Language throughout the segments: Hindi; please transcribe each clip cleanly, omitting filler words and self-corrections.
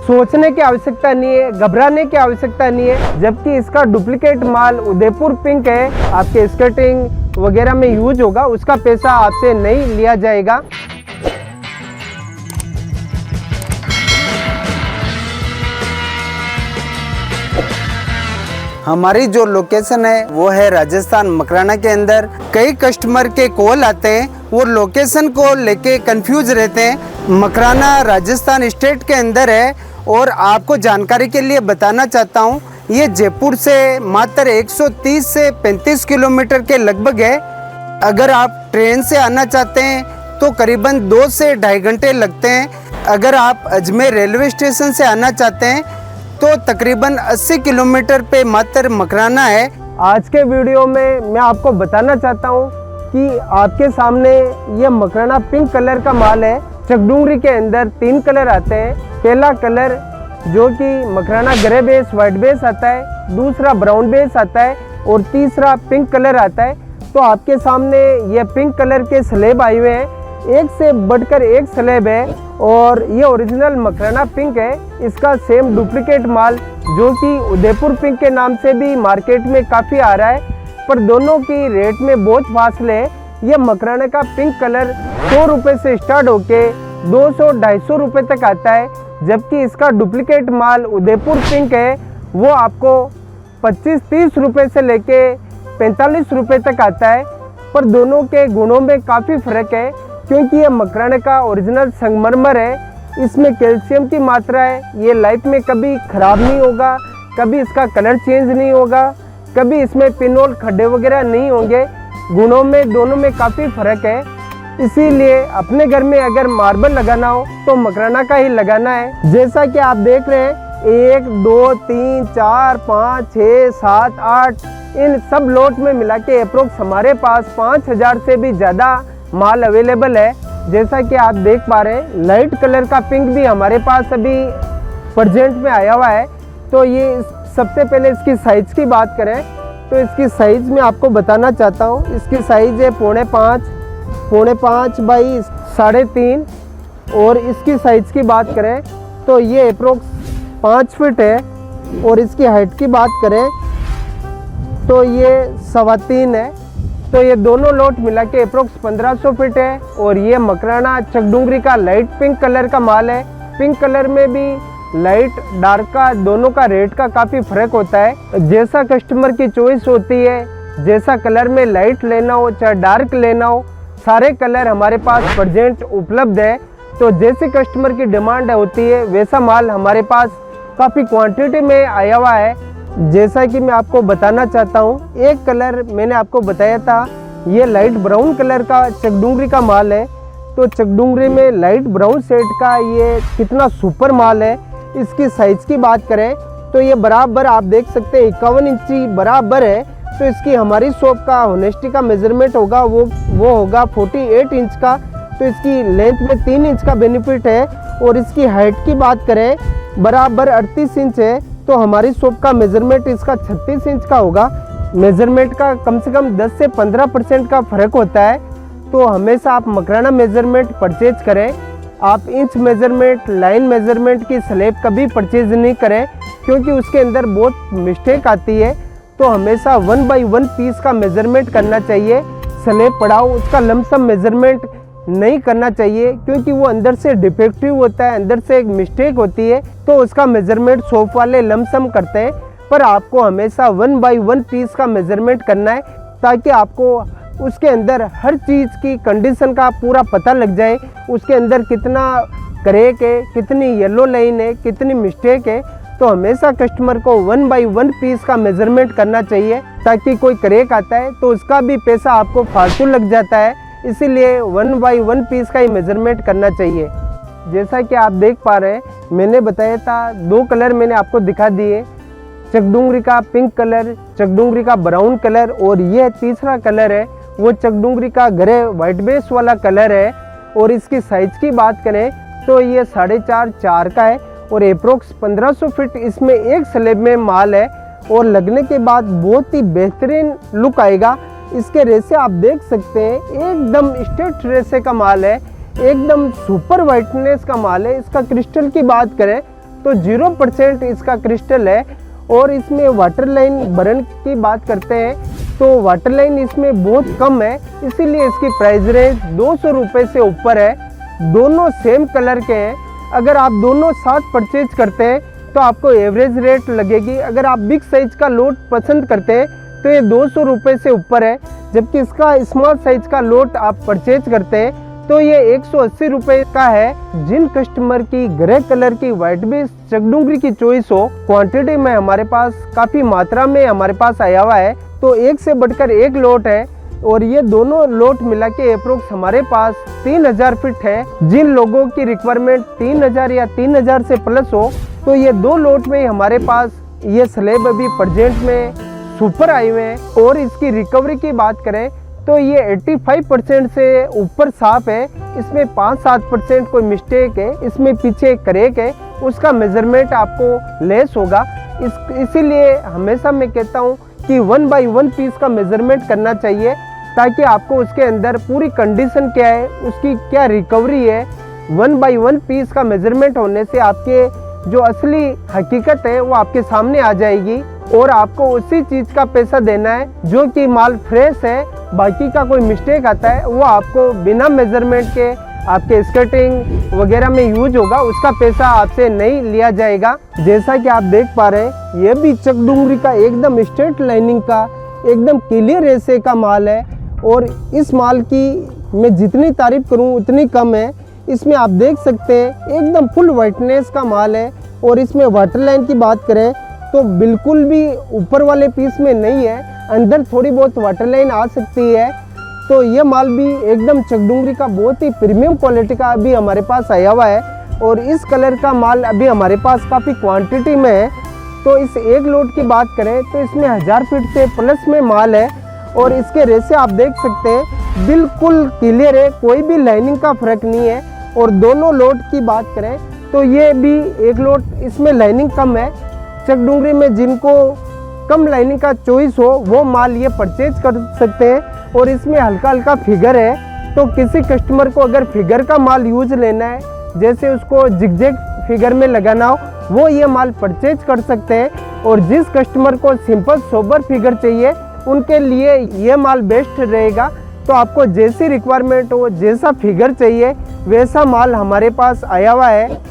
सोचने की आवश्यकता नहीं है, घबराने की आवश्यकता नहीं है, जबकि इसका डुप्लीकेट माल उदयपुर पिंक है। आपके स्केटिंग वगैरह में यूज होगा, उसका पैसा आपसे नहीं लिया जाएगा। हमारी जो लोकेशन है वो है राजस्थान मकराना के अंदर। कई कस्टमर के कॉल आते हैं, वो लोकेशन को लेके कंफ्यूज रहते हैं। मकराना राजस्थान स्टेट के अंदर है और आपको जानकारी के लिए बताना चाहता हूँ, ये जयपुर से मात्र 130 से 35 किलोमीटर के लगभग है। अगर आप ट्रेन से आना चाहते हैं तो करीबन 2 से 2.5 घंटे लगते हैं। अगर आप अजमेर रेलवे स्टेशन से आना चाहते हैं तो तकरीबन 80 किलोमीटर पे मात्र मकराना है। आज के वीडियो में मैं आपको बताना चाहता हूँ कि आपके सामने ये मकराना पिंक कलर का माल है। चकडूंगरी के अंदर 3 कलर आते हैं। पहला कलर जो कि Makrana grey base white base आता है, दूसरा ब्राउन बेस आता है और तीसरा पिंक कलर आता है। तो आपके सामने ये पिंक कलर के स्लेब आए हुए हैं, एक से बढ़कर एक स्लेब है और ये ओरिजिनल मकराना पिंक है। इसका सेम डुप्लीकेट माल जो कि उदयपुर पिंक के नाम से भी मार्केट में काफ़ी आ रहा है, पर दोनों की रेट में बहुत फासले है। ये मकराना का पिंक कलर 100 रुपये से स्टार्ट होके 200-250 रुपये तक आता है, जबकि इसका डुप्लीकेट माल उदयपुर पिंक है वो आपको 25-30 रुपये से लेके 45 रुपये तक आता है। पर दोनों के गुणों में काफ़ी फ़र्क है, क्योंकि ये मकराना का ओरिजिनल संगमरमर है। इसमें कैल्शियम की मात्रा है, ये लाइफ में कभी ख़राब नहीं होगा, कभी इसका कलर चेंज नहीं होगा, कभी इसमें पिनोल खड्डे वगैरह नहीं होंगे। गुणों में दोनों में काफ़ी फ़र्क है, इसीलिए अपने घर में अगर मार्बल लगाना हो तो मकराना का ही लगाना है। जैसा कि आप देख रहे हैं 1 2 3 4 5 6 7 8 इन सब लोट में मिला के अप्रोक्स हमारे पास 5000 से भी ज़्यादा माल अवेलेबल है। जैसा कि आप देख पा रहे हैं लाइट कलर का पिंक भी हमारे पास अभी प्रेजेंट में आया हुआ है। तो ये सबसे पहले इसकी साइज़ की बात करें तो इसकी साइज़ में आपको बताना चाहता हूँ। इसकी साइज़ है 5.5 बाई 3.5 और इसकी साइज़ की बात करें तो ये अप्रोक्स 5 फीट है और इसकी हाइट की बात करें तो ये 3.25 है। तो ये दोनों लोट मिला के अप्रोक्स 1500 फीट है और ये मकराना चकडूंगरी का लाइट पिंक कलर का माल है। पिंक कलर में भी लाइट डार्क का दोनों का रेट का काफ़ी फ़र्क होता है। जैसा कस्टमर की चॉइस होती है, जैसा कलर में लाइट लेना हो चाहे डार्क लेना हो, सारे कलर हमारे पास प्रेजेंट उपलब्ध है। तो जैसे कस्टमर की डिमांड होती है वैसा माल हमारे पास काफ़ी क्वांटिटी में आया हुआ है। जैसा कि मैं आपको बताना चाहता हूँ, एक कलर मैंने आपको बताया था, ये लाइट ब्राउन कलर का चकडूंगरी का माल है। तो चकडूंगरी में लाइट ब्राउन सेट का ये कितना सुपर माल है। इसकी साइज़ की बात करें तो ये बराबर आप देख सकते हैं 51 इंची बराबर है। तो इसकी हमारी शॉप का होनेस्टी का मेजरमेंट होगा वो होगा 48 इंच का। तो इसकी लेंथ में 3 इंच का बेनिफिट है और इसकी हाइट की बात करें बराबर 38 इंच है। तो हमारी शॉप का मेजरमेंट इसका 36 इंच का होगा। मेजरमेंट का कम से कम 10 से 15% का फ़र्क होता है। तो हमेशा आप मकराना मेजरमेंट परचेज करें। आप इंच मेजरमेंट लाइन मेजरमेंट की स्लेब कभी परचेज नहीं करें, क्योंकि उसके अंदर बहुत मिस्टेक आती है। तो हमेशा 1 बाई 1 पीस का मेजरमेंट करना चाहिए। स्लेब पड़ाओ उसका लमसम मेजरमेंट नहीं करना चाहिए, क्योंकि वो अंदर से डिफेक्टिव होता है, अंदर से एक मिस्टेक होती है। तो उसका मेजरमेंट शॉप वाले लमसम करते हैं, पर आपको हमेशा 1 बाई 1 पीस का मेजरमेंट करना है, ताकि आपको उसके अंदर हर चीज़ की कंडीशन का पूरा पता लग जाए। उसके अंदर कितना क्रैक है, कितनी येलो लाइन है, कितनी मिस्टेक है। तो हमेशा कस्टमर को 1 बाई 1 पीस का मेजरमेंट करना चाहिए, ताकि कोई क्रैक आता है तो उसका भी पैसा आपको फालतू लग जाता है। इसीलिए 1 बाई 1 पीस का ही मेजरमेंट करना चाहिए। जैसा कि आप देख पा रहे हैं, मैंने बताया था 2 कलर मैंने आपको दिखा दिए, चकडूंगरी का पिंक कलर, चकडूंगरी का ब्राउन कलर और यह तीसरा कलर है वो चकडूंगरी का ग्रे वाइट बेस वाला कलर है। और इसकी साइज़ की बात करें तो ये 4.5 का है और अप्रोक्स 1500 फीट इसमें एक स्लेब में माल है और लगने के बाद बहुत ही बेहतरीन लुक आएगा। इसके रेसे आप देख सकते हैं, एकदम स्ट्रेट रेसे का माल है, एकदम सुपर वाइटनेस का माल है। इसका क्रिस्टल की बात करें तो 0% इसका क्रिस्टल है। और इसमें वाटर लाइन बर्न की बात करते हैं तो वाटर लाइन इसमें बहुत कम है, इसीलिए इसकी प्राइस रेंज 200 रुपये से ऊपर है। दोनों सेम कलर के हैं। अगर आप दोनों साथ परचेज करते हैं तो आपको एवरेज रेट लगेगी। अगर आप बिग साइज का लोट पसंद करते हैं तो ये 200 रुपये से ऊपर है, जबकि इसका स्मॉल साइज का लोट आप परचेज करते हैं तो ये 180 रुपये का है। जिन कस्टमर की ग्रे कलर की व्हाइट बेस चकडुंगरी की चॉइस हो, क्वांटिटी में हमारे पास काफ़ी मात्रा में हमारे पास आया हुआ है, तो एक से बढ़कर एक लोट है। और ये दोनों लोट मिला के अप्रोक्स हमारे पास 3000 फीट है। जिन लोगों की रिक्वायरमेंट 3000 या 3000 से प्लस हो तो ये 2 लोट में हमारे पास ये स्लैब अभी प्रेजेंट में सुपर आए हुए हैं। और इसकी रिकवरी की बात करें तो ये 85% से ऊपर साफ है। इसमें 5-7% कोई मिस्टेक है, इसमें पीछे क्रैक है, उसका मेजरमेंट आपको लेस होगा। इसीलिए हमेशा मैं कहता हूँ कि 1 बाई 1 पीस का मेजरमेंट करना चाहिए, ताकि आपको उसके अंदर पूरी कंडीशन क्या है, उसकी क्या रिकवरी है। 1 बाई 1 पीस का मेजरमेंट होने से आपके जो असली हकीकत है वो आपके सामने आ जाएगी और आपको उसी चीज़ का पैसा देना है जो कि माल फ्रेश है। बाकी का कोई मिस्टेक आता है वो आपको बिना मेजरमेंट के आपके स्कर्टिंग वगैरह में यूज होगा, उसका पैसा आपसे नहीं लिया जाएगा। जैसा कि आप देख पा रहे हैं ये भी चकडुंगरी का एकदम स्ट्रेट लाइनिंग का एकदम क्लियर रेसे का माल है। और इस माल की मैं जितनी तारीफ करूं उतनी कम है। इसमें आप देख सकते हैं एकदम फुल वाइटनेस का माल है। और इसमें वाटर लाइन की बात करें तो बिल्कुल भी ऊपर वाले पीस में नहीं है, अंदर थोड़ी बहुत वाटर लाइन आ सकती है। तो ये माल भी एकदम चकडुंगरी का बहुत ही प्रीमियम क्वालिटी का अभी हमारे पास आया हुआ है। और इस कलर का माल अभी हमारे पास काफ़ी क्वांटिटी में है। तो इस एक लोड की बात करें तो इसमें 1000 फीट से प्लस में माल है। और इसके रेसे आप देख सकते हैं बिल्कुल क्लियर है, कोई भी लाइनिंग का फर्क नहीं है। और दोनों लोड की बात करें तो ये भी एक लोड इसमें लाइनिंग कम है। चकडुंगरी में जिनको कम लाइनिंग का चॉइस हो वो माल ये परचेज कर सकते हैं। और इसमें हल्का हल्का फिगर है, तो किसी कस्टमर को अगर फिगर का माल यूज लेना है, जैसे उसको जिगजैग फिगर में लगाना हो, वो ये माल परचेज कर सकते हैं। और जिस कस्टमर को सिंपल सोबर फिगर चाहिए उनके लिए ये माल बेस्ट रहेगा। तो आपको जैसी रिक्वायरमेंट हो, जैसा फिगर चाहिए वैसा माल हमारे पास आया हुआ है।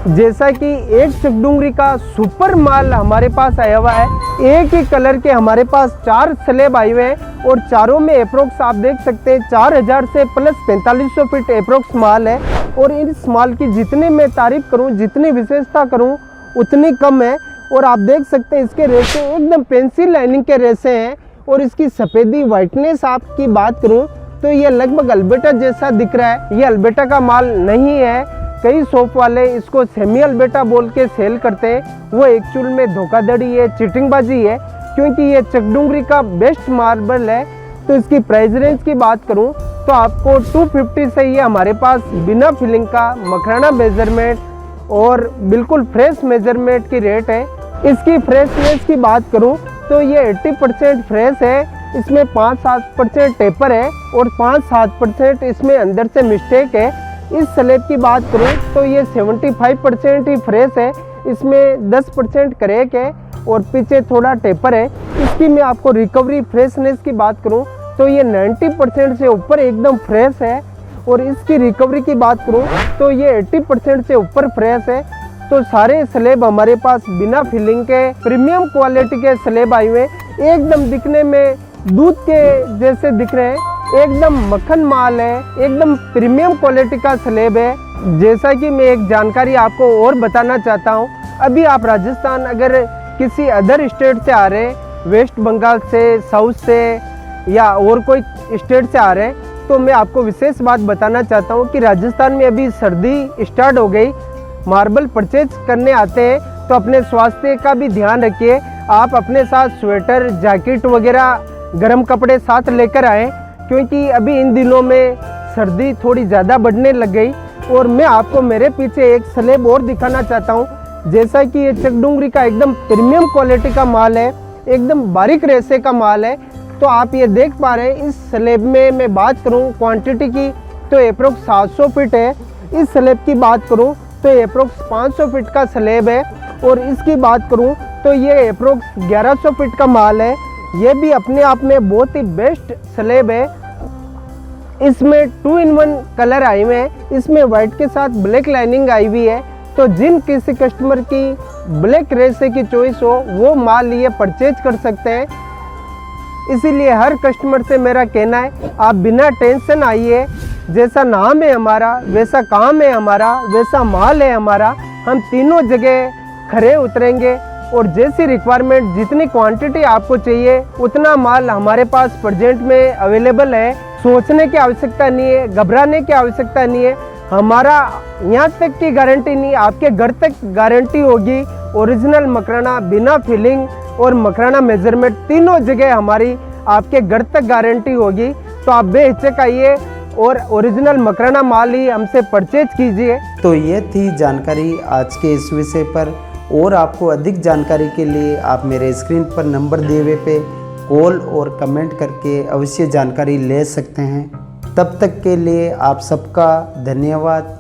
जैसा कि एक चकडुंगरी का सुपर माल हमारे पास आया हुआ है। एक ही कलर के हमारे पास 4 स्लैब आए हुए हैं और चारों में अप्रोक्स आप देख सकते हैं 4000 से प्लस 4500 फीट अप्रोक्स माल है। और इस माल की जितनी मैं तारीफ करूं, जितनी विशेषता करूं उतनी कम है। और आप देख सकते हैं इसके रेसे एकदम पेंसिल लाइनिंग के रेसे हैं। और इसकी सफ़ेदी वाइटनेस आपकी बात करूं तो ये लगभग अल्बर्टा जैसा दिख रहा है। ये अल्बर्टा का माल नहीं है। कई शॉप वाले इसको सेमी अल्बर्टा बोल के सेल करते हैं, वो एक्चुअल में धोखाधड़ी है, चीटिंगबाजी है, क्योंकि ये चकडुंगरी का बेस्ट मार्बल है। तो इसकी प्राइस रेंज की बात करूं तो आपको 250 से ये हमारे पास बिना फिलिंग का मकराना मेजरमेंट और बिल्कुल फ्रेश मेजरमेंट की रेट है। इसकी फ्रेशनेस की बात करूं तो ये 80% फ्रेश है। इसमें 5-7% टेपर है और 5-7% इसमें अंदर से मिस्टेक है। इस स्लैब की बात करूं तो ये 75% ही फ्रेश है। इसमें 10% क्रैक है और पीछे थोड़ा टेपर है। इसकी मैं आपको रिकवरी फ्रेशनेस की बात करूं तो ये 90% से ऊपर एकदम फ्रेश है। और इसकी रिकवरी की बात करूं तो ये 80% से ऊपर फ्रेश है। तो सारे स्लैब हमारे पास बिना फिलिंग के प्रीमियम क्वालिटी के स्लैब आए हुए, एकदम दिखने में दूध के जैसे दिख रहे हैं। एकदम मक्खन माल है, एकदम प्रीमियम क्वालिटी का स्लैब है। जैसा कि मैं एक जानकारी आपको और बताना चाहता हूँ, अभी आप राजस्थान अगर किसी अदर स्टेट से आ रहे हैं, वेस्ट बंगाल से, साउथ से या और कोई स्टेट से आ रहे हैं, तो मैं आपको विशेष बात बताना चाहता हूँ कि राजस्थान में अभी सर्दी स्टार्ट हो गई। मार्बल परचेज करने आते हैं तो अपने स्वास्थ्य का भी ध्यान रखिए। आप अपने साथ स्वेटर, जैकेट वगैरह गर्म कपड़े साथ लेकर आएँ, क्योंकि अभी इन दिनों में सर्दी थोड़ी ज़्यादा बढ़ने लग गई। और मैं आपको मेरे पीछे एक स्लैब और दिखाना चाहता हूँ। जैसा कि ये चकडुंगरी का एकदम प्रीमियम क्वालिटी का माल है, एकदम बारीक रेसे का माल है। तो आप ये देख पा रहे हैं इस स्लैब में मैं बात करूँ क्वांटिटी की तो अप्रोक्स 700 फीट है। इस स्लैब की बात करूँ तो ये अप्रोक्स 500 फीट का स्लेब है। और इसकी बात करूं तो ये अप्रोक्स 1100 फीट का माल है। ये भी अपने आप में बहुत ही बेस्ट स्लेब है। इसमें 2-in-1 कलर आई हुए हैं, इसमें वाइट के साथ ब्लैक लाइनिंग आई हुई है। तो जिन किसी कस्टमर की ब्लैक रेसे की चॉइस हो वो माल ये परचेज कर सकते हैं। इसीलिए हर कस्टमर से मेरा कहना है आप बिना टेंशन आइए, जैसा नाम है हमारा, वैसा काम है हमारा, वैसा माल है हमारा। हम तीनों जगह खरे उतरेंगे और जैसी रिक्वायरमेंट, जितनी क्वांटिटी आपको चाहिए उतना माल हमारे पास प्रेजेंट में अवेलेबल है। सोचने की आवश्यकता नहीं है, घबराने की आवश्यकता नहीं है। हमारा यहाँ तक की गारंटी नहीं, आपके घर तक गारंटी होगी। ओरिजिनल मकराना बिना फिलिंग और मकराना मेजरमेंट तीनों जगह हमारी आपके घर तक गारंटी होगी। तो आप बेहिचक आइए और ओरिजिनल मकराना माल ही हमसे परचेज कीजिए। तो ये थी जानकारी आज के इस विषय पर। और आपको अधिक जानकारी के लिए आप मेरे स्क्रीन पर नंबर दिए हुए पे कॉल और कमेंट करके अवश्य जानकारी ले सकते हैं। तब तक के लिए आप सबका धन्यवाद।